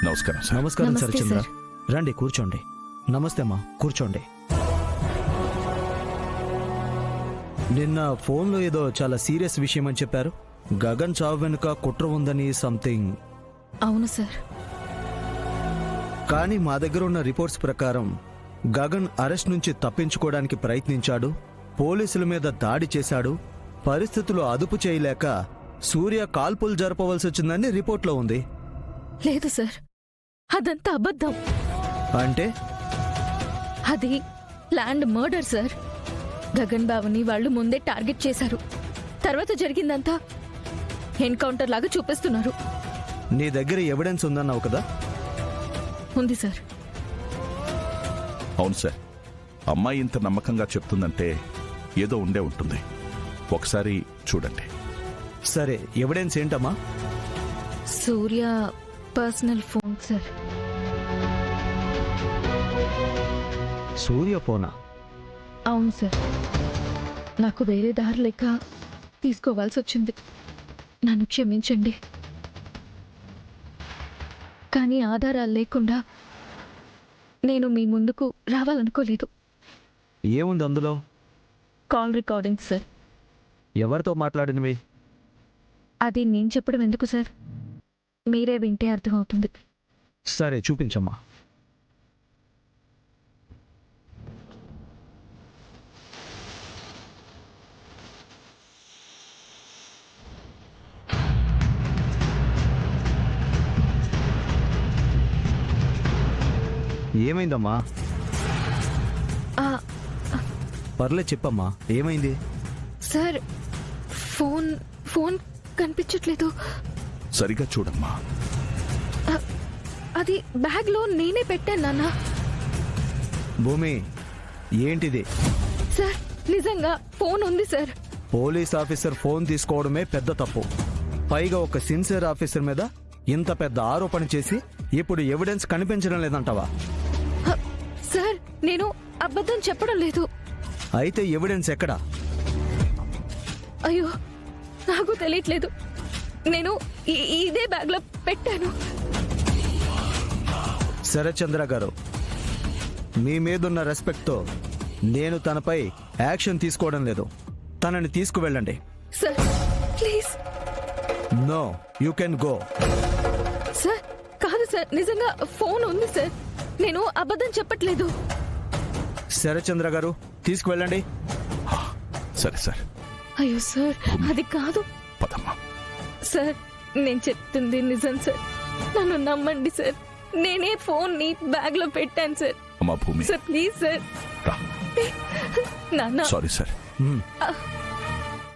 నమస్కారం సార్. నమస్కారం నమస్తే సరిచంద్ర. సార్. రండి కూర్చోండి. నమస్తే అమ్మా, కూర్చోండి. నిన్న ఫోన్లో ఏదో చాలా సీరియస్ విషయం అని చెప్పారు. గగన్ చావు వెనుక కుట్ర ఉందని సంథింగ్. అవును సార్. కానీ మా దగ్గర ఉన్న రిపోర్ట్స్ ప్రకారం గగన్ అరెస్ట్ నుంచి తప్పించుకోవడానికి ప్రయత్నించాడు, పోలీసుల మీద దాడి చేశాడు, పరిస్థితులు అదుపు చేయలేక సూర్య కాల్పులు జరపవలసి వచ్చిందని రిపోర్ట్లో ఉంది. లేదు సార్, అదంతా అబద్ధం. అంటే అది ల్యాండ్ మర్డర్ సార్. గగన్ బాబుని వాళ్ళు ముందే టార్గెట్ చేశారు. తర్వాత జరిగిందంతా ఎన్కౌంటర్ లాగా చూపిస్తున్నారు. నీ దగ్గర ఎవిడెన్స్ ఉందన్నావు కదా? ఉంది సార్. అవును సార్, అమ్మాయి ఇంత నమ్మకంగా చెప్తుందంటే ఏదో ఉండే ఉంటుంది. ఒకసారి చూడండి. సరే, ఎవిడెన్స్ ఏంటమ్మా? సూర్య పర్సనల్ ఫోన్ సార్. సూర్య ఫోనా? అవును సార్. నాకు వేరే దారి లేక తీసుకోవాల్సి వచ్చింది. నన్ను క్షమించండి. కానీ ఆధారాలు లేకుండా నేను మీ ముందుకు రావాలనుకోలేదు. ఏముంది అందులో? Call recording sir. ఎవరితో మాట్లాడినవి? అది నేను చెప్పడం ఎందుకు సార్, మీరే వింటే అర్థమవుతుంది. సరే, చూపించమ్మా. ఏమైందమ్మా? ఆ, పర్లే చెప్పమ్మా, ఏమైంది? సార్, ఫోన్ ఫోన్ కనిపించట్లేదు. సరిగా చూడమ్మా. అది బ్యాగ్లో నేనే పెట్టాను నాన్న. భూమి, ఏంటిది? సార్, నిజంగా ఫోన్ ఉంది సార్. పోలీస్ ఆఫీసర్ ఫోన్ తీసుకోవడమే పెద్ద తప్పు. పైగా ఒక సిన్సియర్ ఆఫీసర్ మీద ఇంత పెద్ద ఆరోపణ చేసి ఇప్పుడు ఎవిడెన్స్ కనిపించడం లేదంటావా? సార్, నేను అబద్ధం చెప్పడం లేదు. అయితే ఎవిడెన్స్ ఎక్కడా? అయ్యో, నాకు తెలియట్లేదు. నేను ఇదే బ్యాగ్లో పెట్టాను. శరత్చంద్ర గారు, మీ మీదున్న రెస్పెక్ట్తో నేను తనపై యాక్షన్ తీసుకోవడం లేదు. తనని తీసుకువెళ్ళండి. Sir, please. No, you can go. Sir, కాదు సార్, నిజంగా ఫోన్ ఉంది సార్. నేను అబద్ధం చెప్పట్లేదు. శరత్చంద్ర గారు, తీసుకువెళ్ళండి. సరే సార్, అయ్యో సార్, అది కాదు. పదమ్మా. సార్, నేను చెప్తుంది నిజం సార్. నన్ను నమ్మండి సార్. నేనే ఫోన్ ని బ్యాగ్ లో పెట్టాను సార్. అమ్మా భూమి, సార్, ప్లీజ్ సార్. రా. నాన్న. Sorry sir. హ్మ్.